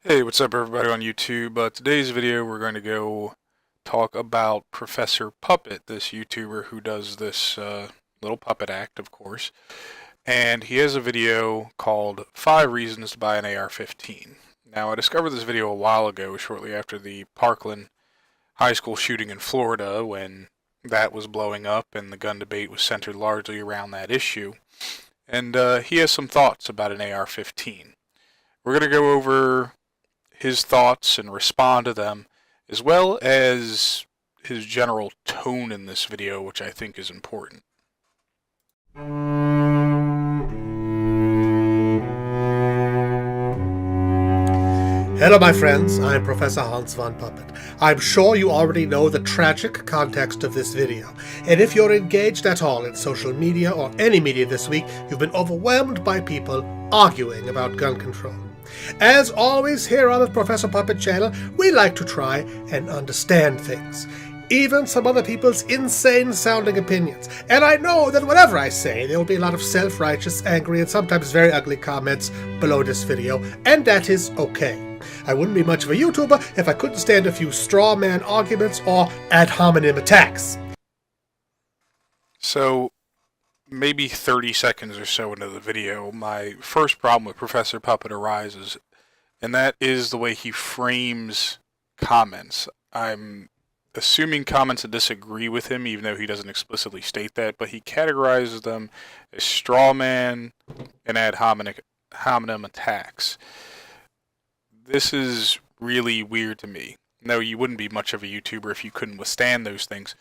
Hey, what's up everybody on YouTube? Today's video we're going to go talk about Professor Puppet, this YouTuber who does this little puppet act, of course. And he has a video called 5 Reasons to Buy an AR-15. Now, I discovered this video a while ago, shortly after the Parkland high school shooting in Florida, when that was blowing up and the gun debate was centered largely around that issue. And he has some thoughts about an AR-15. We're going to go over his thoughts and respond to them, as well as his general tone in this video, which I think is important. Hello my friends, I'm Professor Hans von Puppet. I'm sure you already know the tragic context of this video, and if you're engaged at all in social media or any media this week, you've been overwhelmed by people arguing about gun control. As always here on the Professor Puppet channel, we like to try and understand things, even some other people's insane-sounding opinions. And I know that whatever I say, there will be a lot of self-righteous, angry, and sometimes very ugly comments below this video, and that is okay. I wouldn't be much of a YouTuber if I couldn't stand a few straw man arguments or ad hominem attacks. So, maybe 30 seconds or so into the video, my first problem with Professor Puppet arises, and that is the way he frames comments. I'm assuming comments that disagree with him, even though he doesn't explicitly state that, but he categorizes them as straw man and ad hominem attacks. This is really weird to me. No, you wouldn't be much of a YouTuber if you couldn't withstand those things.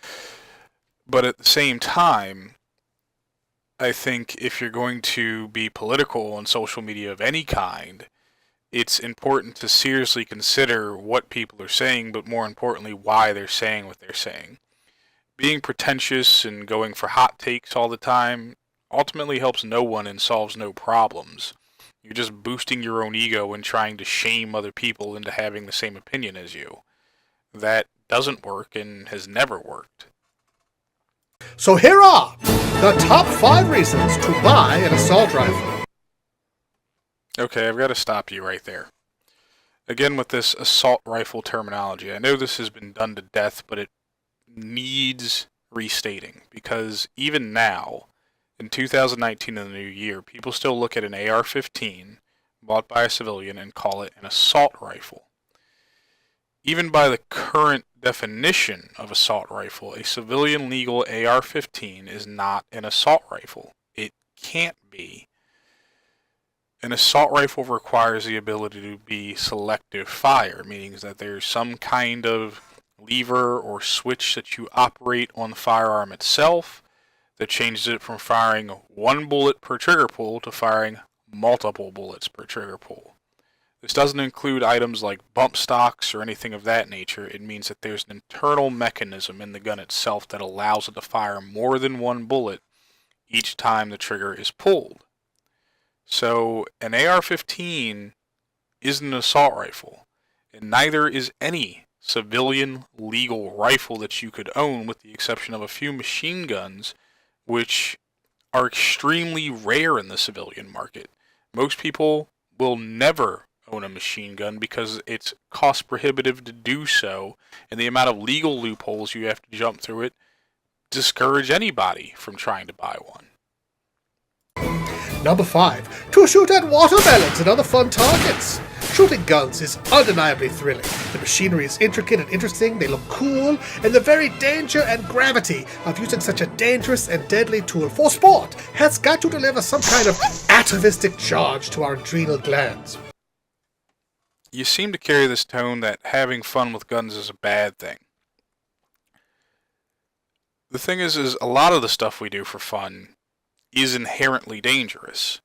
But at the same time, I think if you're going to be political on social media of any kind, it's important to seriously consider what people are saying, but more importantly, why they're saying what they're saying. Being pretentious and going for hot takes all the time ultimately helps no one and solves no problems. You're just boosting your own ego and trying to shame other people into having the same opinion as you. That doesn't work and has never worked. So here are the top 5 reasons to buy an assault rifle. Okay, I've got to stop you right there. Again, with this assault rifle terminology, I know this has been done to death, but it needs restating, because even now, in 2019 in the new year, people still look at an AR-15 bought by a civilian and call it an assault rifle. Even by the current definition of assault rifle, a civilian legal AR-15 is not an assault rifle. It can't be. An assault rifle requires the ability to be selective fire, meaning that there's some kind of lever or switch that you operate on the firearm itself that changes it from firing 1 bullet per trigger pull to firing multiple bullets per trigger pull. This doesn't include items like bump stocks or anything of that nature. It means that there's an internal mechanism in the gun itself that allows it to fire more than 1 bullet each time the trigger is pulled. So an AR-15 isn't an assault rifle, and neither is any civilian legal rifle that you could own, with the exception of a few machine guns, which are extremely rare in the civilian market. Most people will never own a machine gun because it's cost prohibitive to do so, and the amount of legal loopholes you have to jump through it discourage anybody from trying to buy one. Number 5. To shoot at watermelons and other fun targets. Shooting guns is undeniably thrilling. The machinery is intricate and interesting, they look cool, and the very danger and gravity of using such a dangerous and deadly tool for sport has got to deliver some kind of atavistic charge to our adrenal glands. You seem to carry this tone that having fun with guns is a bad thing. The thing is a lot of the stuff we do for fun is inherently dangerous.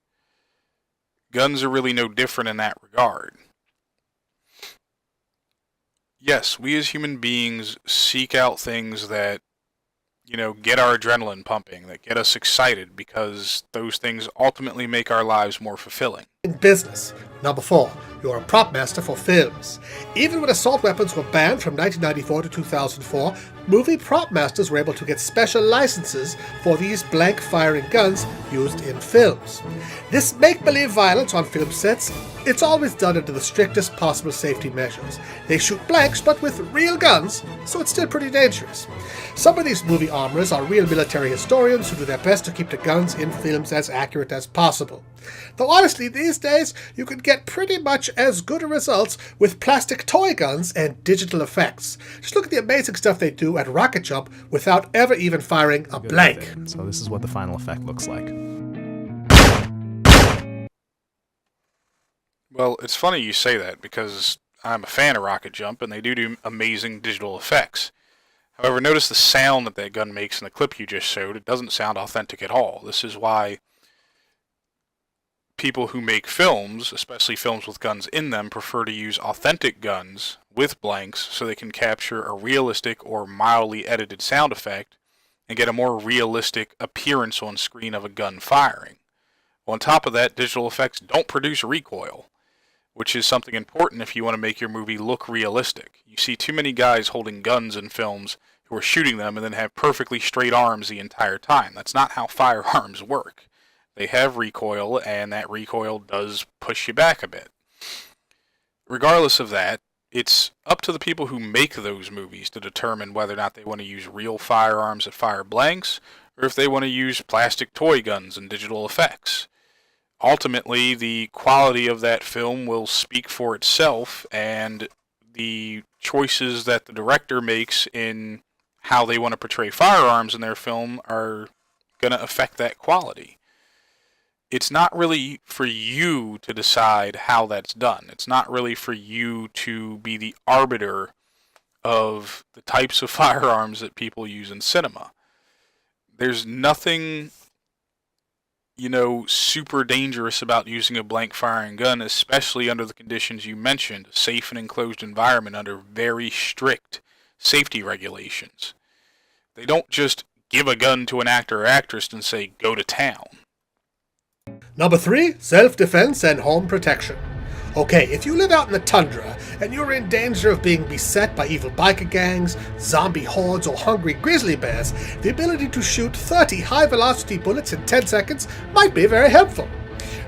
Guns are really no different in that regard. Yes, we as human beings seek out things that, get our adrenaline pumping, that get us excited, because those things ultimately make our lives more fulfilling. In business. Number 4. You're a prop master for films. Even when assault weapons were banned from 1994 to 2004, movie prop masters were able to get special licenses for these blank-firing guns used in films. This make-believe violence on film sets, it's always done under the strictest possible safety measures. They shoot blanks, but with real guns, so it's still pretty dangerous. Some of these movie armorers are real military historians who do their best to keep the guns in films as accurate as possible. Though honestly, these days, you can get pretty much as good results with plastic toy guns and digital effects. Just look at the amazing stuff they do at Rocket Jump without ever even firing a blank. So this is what the final effect looks like. Well, it's funny you say that because I'm a fan of Rocket Jump and they do amazing digital effects. However, notice the sound that that gun makes in the clip you just showed. It doesn't sound authentic at all. This is why people who make films, especially films with guns in them, prefer to use authentic guns with blanks so they can capture a realistic or mildly edited sound effect and get a more realistic appearance on screen of a gun firing. On top of that, digital effects don't produce recoil, which is something important if you want to make your movie look realistic. You see too many guys holding guns in films who are shooting them and then have perfectly straight arms the entire time. That's not how firearms work. They have recoil, and that recoil does push you back a bit. Regardless of that, it's up to the people who make those movies to determine whether or not they want to use real firearms that fire blanks, or if they want to use plastic toy guns and digital effects. Ultimately, the quality of that film will speak for itself, and the choices that the director makes in how they want to portray firearms in their film are going to affect that quality. It's not really for you to decide how that's done. It's not really for you to be the arbiter of the types of firearms that people use in cinema. There's nothing super dangerous about using a blank firing gun, especially under the conditions you mentioned, a safe and enclosed environment under very strict safety regulations. They don't just give a gun to an actor or actress and say, go to town. Number 3, self-defense and home protection. Okay, if you live out in the tundra and you're in danger of being beset by evil biker gangs, zombie hordes, or hungry grizzly bears, the ability to shoot 30 high-velocity bullets in 10 seconds might be very helpful.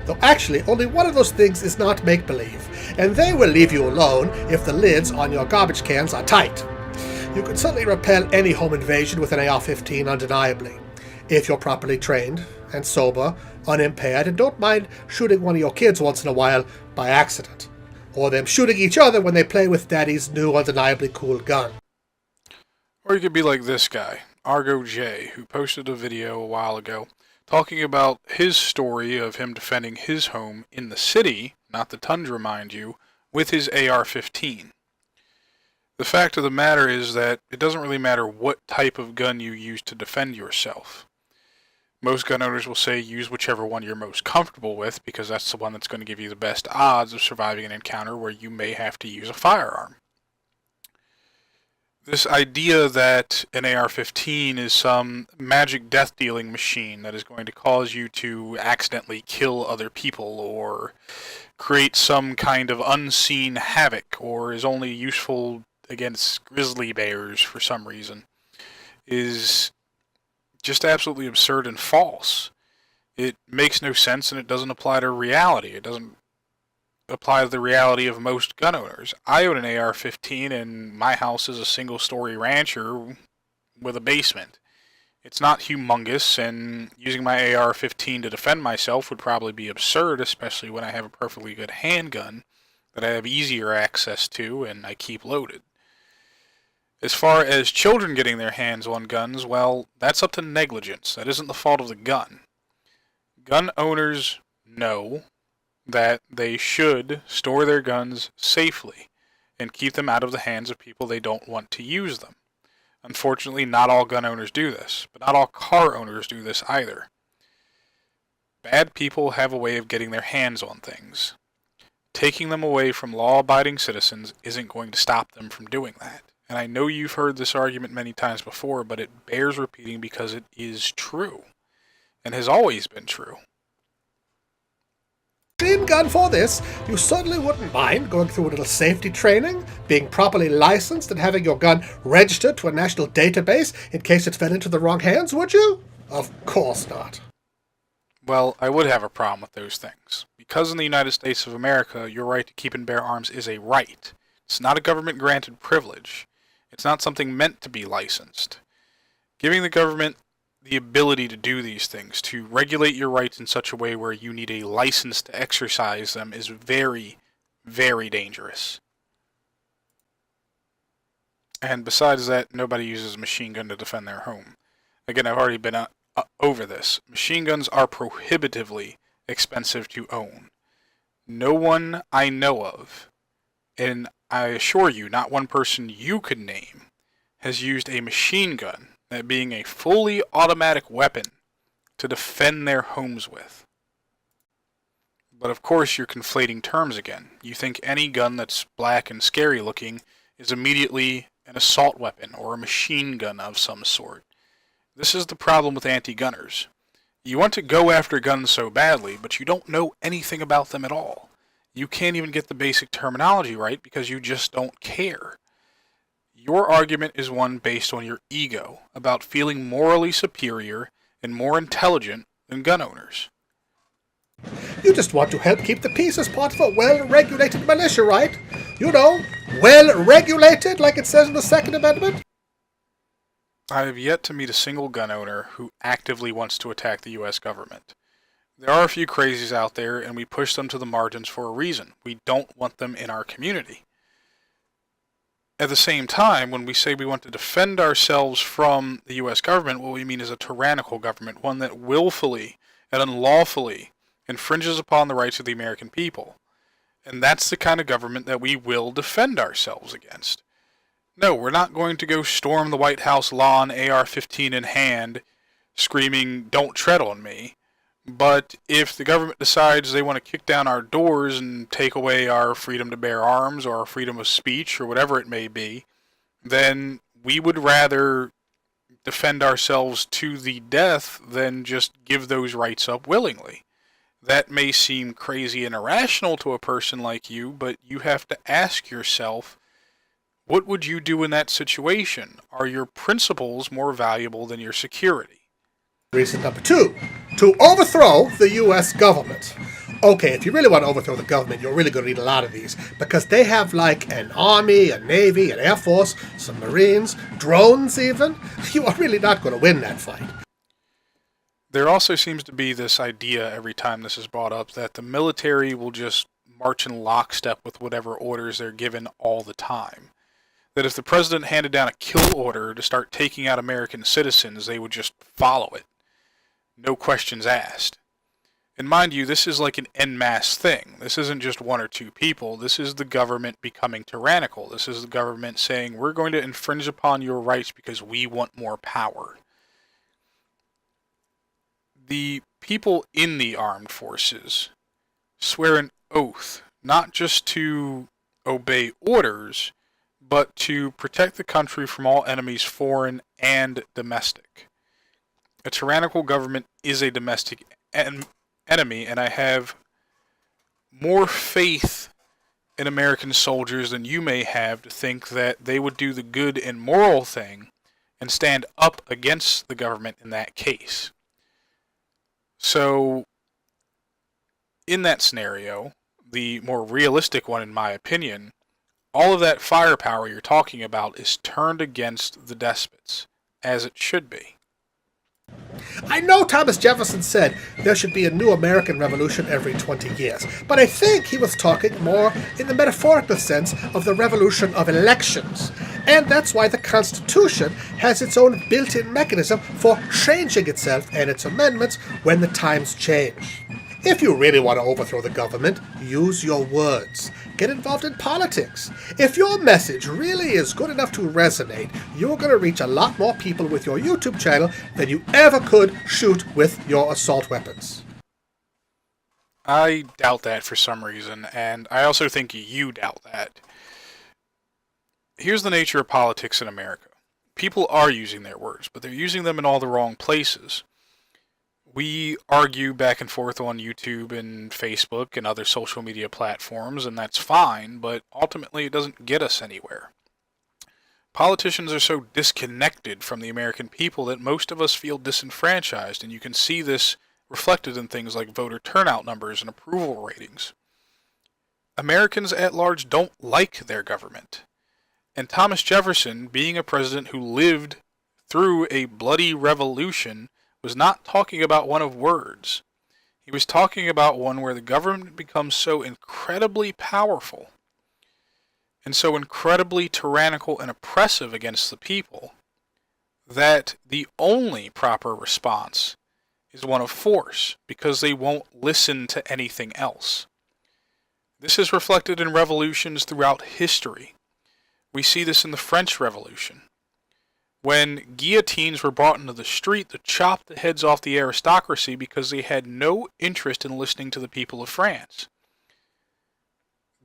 Though actually, only one of those things is not make-believe, and they will leave you alone if the lids on your garbage cans are tight. You can certainly repel any home invasion with an AR-15 undeniably, if you're properly trained and sober, unimpaired, and don't mind shooting one of your kids once in a while by accident, or them shooting each other when they play with Daddy's new undeniably cool gun. Or you could be like this guy, Argo J, who posted a video a while ago talking about his story of him defending his home in the city, not the tundra mind you, with his AR-15. The fact of the matter is that it doesn't really matter what type of gun you use to defend yourself. Most gun owners will say use whichever one you're most comfortable with because that's the one that's going to give you the best odds of surviving an encounter where you may have to use a firearm. This idea that an AR-15 is some magic death-dealing machine that is going to cause you to accidentally kill other people or create some kind of unseen havoc or is only useful against grizzly bears for some reason is just absolutely absurd and false. It makes no sense and it doesn't apply to reality. It doesn't apply to the reality of most gun owners. I own an AR-15 and my house is a single-story rancher with a basement. It's not humongous, and using my AR-15 to defend myself would probably be absurd, especially when I have a perfectly good handgun that I have easier access to and I keep loaded. As far as children getting their hands on guns, well, that's up to negligence. That isn't the fault of the gun. Gun owners know that they should store their guns safely and keep them out of the hands of people they don't want to use them. Unfortunately, not all gun owners do this, but not all car owners do this either. Bad people have a way of getting their hands on things. Taking them away from law-abiding citizens isn't going to stop them from doing that. And I know you've heard this argument many times before, but it bears repeating because it is true, and has always been true. machine gun for this, you certainly wouldn't mind going through a little safety training, being properly licensed, and having your gun registered to a national database in case it fell into the wrong hands, would you? Of course not. Well, I would have a problem with those things. Because in the United States of America, your right to keep and bear arms is a right. It's not a government-granted privilege. It's not something meant to be licensed. Giving the government the ability to do these things, to regulate your rights in such a way where you need a license to exercise them, is very, very dangerous. And besides that, nobody uses a machine gun to defend their home. Again, I've already been over this. Machine guns are prohibitively expensive to own. No one I know of, and I assure you, not one person you could name, has used a machine gun, that being a fully automatic weapon, to defend their homes with. But of course you're conflating terms again. You think any gun that's black and scary looking is immediately an assault weapon or a machine gun of some sort. This is the problem with anti-gunners. You want to go after guns so badly, but you don't know anything about them at all. You can't even get the basic terminology right because you just don't care. Your argument is one based on your ego, about feeling morally superior and more intelligent than gun owners. You just want to help keep the peace as part of a well-regulated militia, right? You know, well-regulated, like it says in the Second Amendment? I have yet to meet a single gun owner who actively wants to attack the U.S. government. There are a few crazies out there, and we push them to the margins for a reason. We don't want them in our community. At the same time, when we say we want to defend ourselves from the U.S. government, what we mean is a tyrannical government, one that willfully and unlawfully infringes upon the rights of the American people. And that's the kind of government that we will defend ourselves against. No, we're not going to go storm the White House lawn, AR-15 in hand, screaming, "Don't tread on me." But if the government decides they want to kick down our doors and take away our freedom to bear arms or our freedom of speech or whatever it may be, then we would rather defend ourselves to the death than just give those rights up willingly. That may seem crazy and irrational to a person like you, but you have to ask yourself, what would you do in that situation? Are your principles more valuable than your security? Reason number 2, to overthrow the U.S. government. Okay, if you really want to overthrow the government, you're really going to need a lot of these, because they have like an army, a navy, an air force, some marines, drones even. You are really not going to win that fight. There also seems to be this idea every time this is brought up that the military will just march in lockstep with whatever orders they're given all the time. That if the president handed down a kill order to start taking out American citizens, they would just follow it. No questions asked. And mind you, this is like an en masse thing. This isn't just one or two people. This is the government becoming tyrannical. This is the government saying, we're going to infringe upon your rights because we want more power. The people in the armed forces swear an oath not just to obey orders, but to protect the country from all enemies, foreign and domestic. A tyrannical government is a domestic enemy, and I have more faith in American soldiers than you may have to think that they would do the good and moral thing and stand up against the government in that case. So, in that scenario, the more realistic one in my opinion, all of that firepower you're talking about is turned against the despots, as it should be. I know Thomas Jefferson said there should be a new American Revolution every 20 years, but I think he was talking more in the metaphorical sense of the revolution of elections. And that's why the Constitution has its own built-in mechanism for changing itself and its amendments when the times change. If you really want to overthrow the government, use your words. Get involved in politics. If your message really is good enough to resonate, you're going to reach a lot more people with your YouTube channel than you ever could shoot with your assault weapons. I doubt that for some reason, and I also think you doubt that. Here's the nature of politics in America. People are using their words, but they're using them in all the wrong places. We argue back and forth on YouTube and Facebook and other social media platforms, and that's fine, but ultimately it doesn't get us anywhere. Politicians are so disconnected from the American people that most of us feel disenfranchised, and you can see this reflected in things like voter turnout numbers and approval ratings. Americans at large don't like their government. And Thomas Jefferson, being a president who lived through a bloody revolution, was not talking about one of words. He was talking about one where the government becomes so incredibly powerful and so incredibly tyrannical and oppressive against the people that the only proper response is one of force, because they won't listen to anything else. This is reflected in revolutions throughout history. We see this in the French Revolution, when guillotines were brought into the street to chop the heads off the aristocracy because they had no interest in listening to the people of France.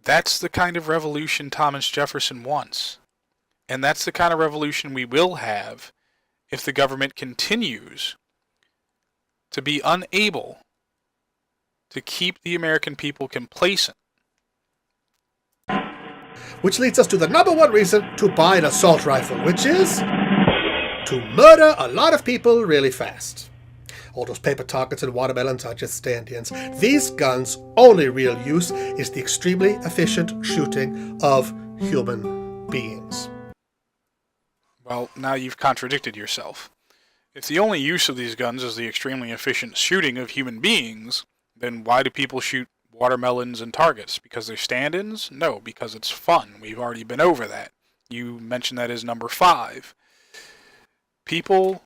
That's the kind of revolution Thomas Jefferson wants. And that's the kind of revolution we will have if the government continues to be unable to keep the American people complacent. Which leads us to the number one reason to buy an assault rifle, which is to murder a lot of people really fast. All those paper targets and watermelons are just stand-ins. These guns' only real use is the extremely efficient shooting of human beings. Well, now you've contradicted yourself. If the only use of these guns is the extremely efficient shooting of human beings, then why do people shoot watermelons and targets? Because they're stand-ins? No, because it's fun. We've already been over that. You mentioned that as number 5. People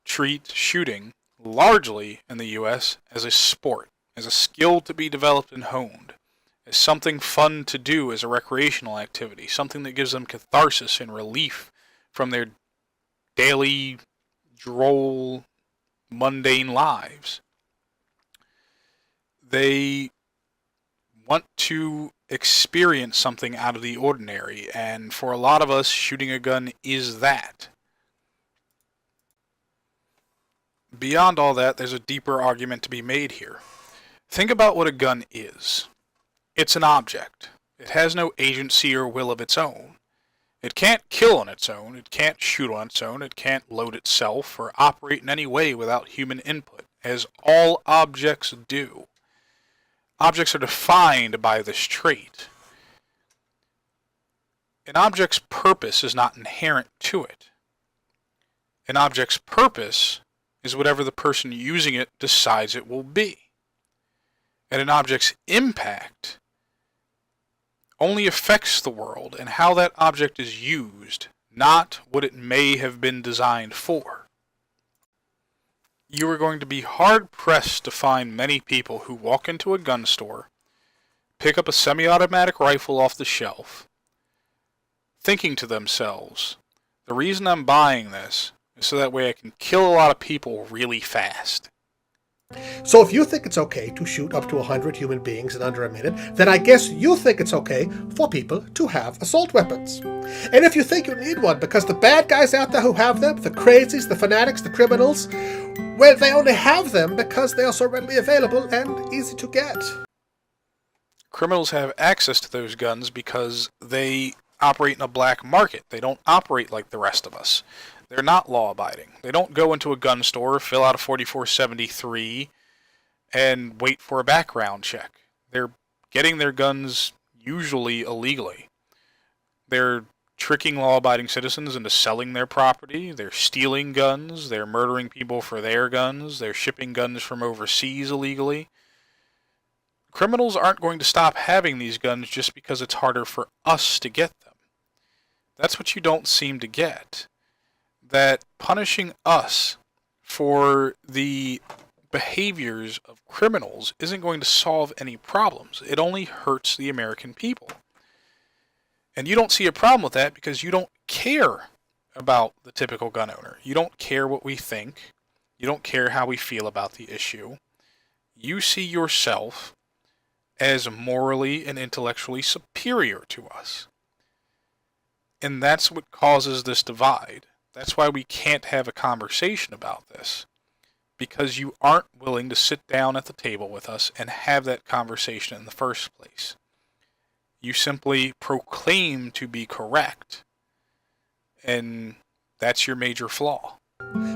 treat shooting, largely in the U.S., as a sport, as a skill to be developed and honed, as something fun to do as a recreational activity, something that gives them catharsis and relief from their daily, droll, mundane lives. They want to experience something out of the ordinary, and for a lot of us, shooting a gun is that. Beyond all that, there's a deeper argument to be made here. Think about what a gun is. It's an object. It has no agency or will of its own. It can't kill on its own, it can't shoot on its own, it can't load itself or operate in any way without human input, as all objects do. Objects are defined by this trait. An object's purpose is not inherent to it. An object's purpose is whatever the person using it decides it will be. And an object's impact only affects the world and how that object is used, not what it may have been designed for. You are going to be hard-pressed to find many people who walk into a gun store, pick up a semi-automatic rifle off the shelf, thinking to themselves, the reason I'm buying this is so that way I can kill a lot of people really fast. So if you think it's okay to shoot up to 100 human beings in under a minute, then I guess you think it's okay for people to have assault weapons. And if you think you need one because the bad guys out there who have them, the crazies, the fanatics, the criminals, well, they only have them because they are so readily available and easy to get. Criminals have access to those guns because they operate in a black market. They don't operate like the rest of us. They're not law-abiding. They don't go into a gun store, fill out a 4473, and wait for a background check. They're getting their guns usually illegally. They're tricking law-abiding citizens into selling their property. They're stealing guns. They're murdering people for their guns. They're shipping guns from overseas illegally. Criminals aren't going to stop having these guns just because it's harder for us to get them. That's what you don't seem to get. That punishing us for the behaviors of criminals isn't going to solve any problems. It only hurts the American people. And you don't see a problem with that because you don't care about the typical gun owner. You don't care what we think. You don't care how we feel about the issue. You see yourself as morally and intellectually superior to us. And that's what causes this divide. That's why we can't have a conversation about this. because you aren't willing to sit down at the table with us and have that conversation in the first place. You simply proclaim to be correct, and that's your major flaw.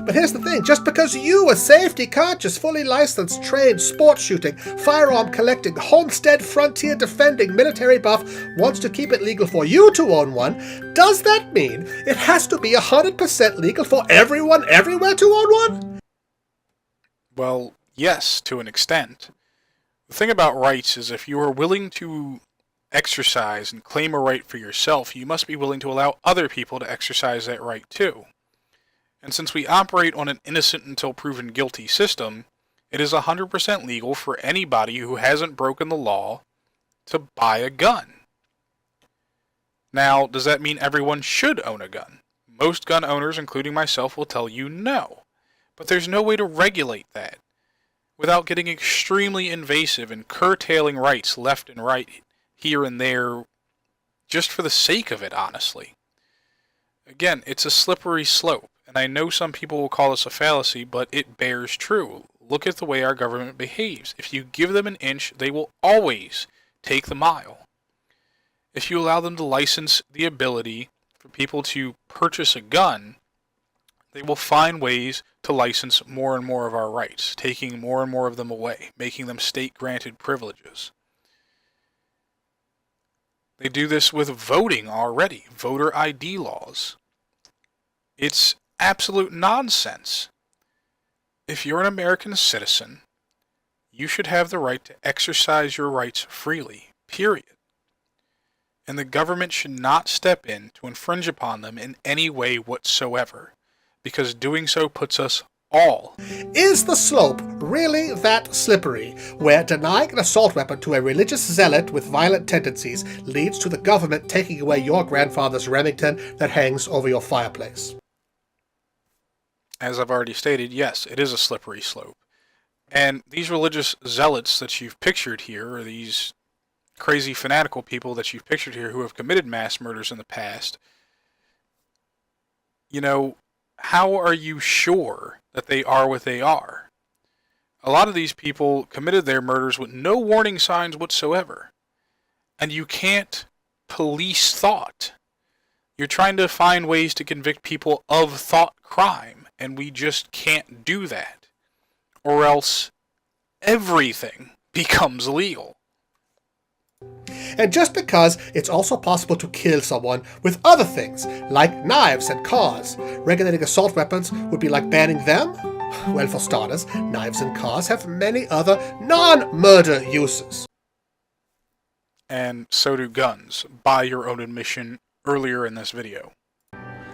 But here's the thing, just because you, a safety-conscious, fully licensed, trained, sport shooting, firearm collecting, homestead frontier defending military buff wants to keep it legal for you to own one, does that mean it has to be 100% legal for everyone everywhere to own one? Well, yes, to an extent. The thing about rights is if you are willing to exercise and claim a right for yourself, you must be willing to allow other people to exercise that right too. And since we operate on an innocent until proven guilty system, it is 100% legal for anybody who hasn't broken the law to buy a gun. Now, does that mean everyone should own a gun? Most gun owners, including myself, will tell you no. But there's no way to regulate that without getting extremely invasive and curtailing rights left and right here and there just for the sake of it, honestly. Again, it's a slippery slope, and I know some people will call this a fallacy, but it bears true. Look at the way our government behaves. If you give them an inch, they will always take the mile. If you allow them to license the ability for people to purchase a gun, they will find ways to license more and more of our rights, taking more and more of them away, making them state-granted privileges. They do this with voting already, voter ID laws. It's absolute nonsense. If you're an American citizen, you should have the right to exercise your rights freely, period. And the government should not step in to infringe upon them in any way whatsoever, because doing so puts us all. Is the slope really that slippery, where denying an assault weapon to a religious zealot with violent tendencies leads to the government taking away your grandfather's Remington that hangs over your fireplace? As I've already stated, yes, it is a slippery slope. And these religious zealots that you've pictured here, or these crazy fanatical people that you've pictured here who have committed mass murders in the past, how are you sure that they are what they are? A lot of these people committed their murders with no warning signs whatsoever. And you can't police thought. You're trying to find ways to convict people of thought crime, and we just can't do that. Or else everything becomes legal. And just because it's also possible to kill someone with other things, like knives and cars, regulating assault weapons would be like banning them? Well, for starters, knives and cars have many other non-murder uses. And so do guns, by your own admission earlier in this video.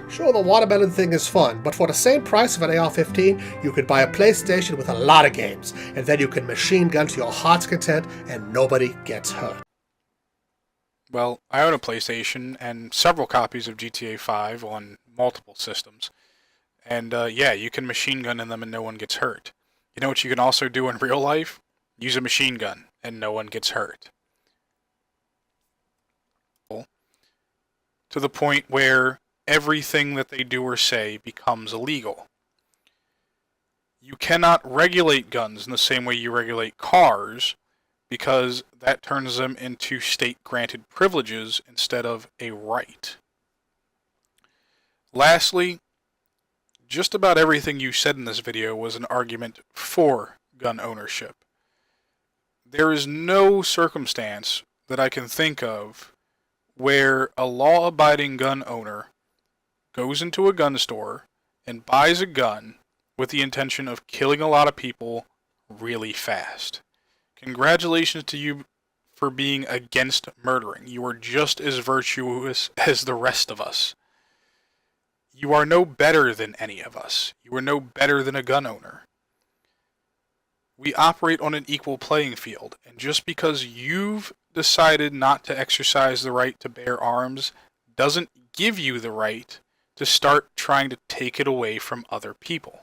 Sure, the watermelon thing is fun, but for the same price of an AR-15, you could buy a PlayStation with a lot of games, and then you can machine gun to your heart's content, and nobody gets hurt. Well, I own a PlayStation and several copies of GTA 5 on multiple systems. And yeah, you can machine gun in them and no one gets hurt. You know what you can also do in real life? Use a machine gun and no one gets hurt. To the point where everything that they do or say becomes illegal. You cannot regulate guns in the same way you regulate cars, because that turns them into state-granted privileges instead of a right. Lastly, just about everything you said in this video was an argument for gun ownership. There is no circumstance that I can think of where a law-abiding gun owner goes into a gun store and buys a gun with the intention of killing a lot of people really fast. Congratulations to you for being against murdering. You are just as virtuous as the rest of us. You are no better than any of us. You are no better than a gun owner. We operate on an equal playing field, and just because you've decided not to exercise the right to bear arms doesn't give you the right to start trying to take it away from other people.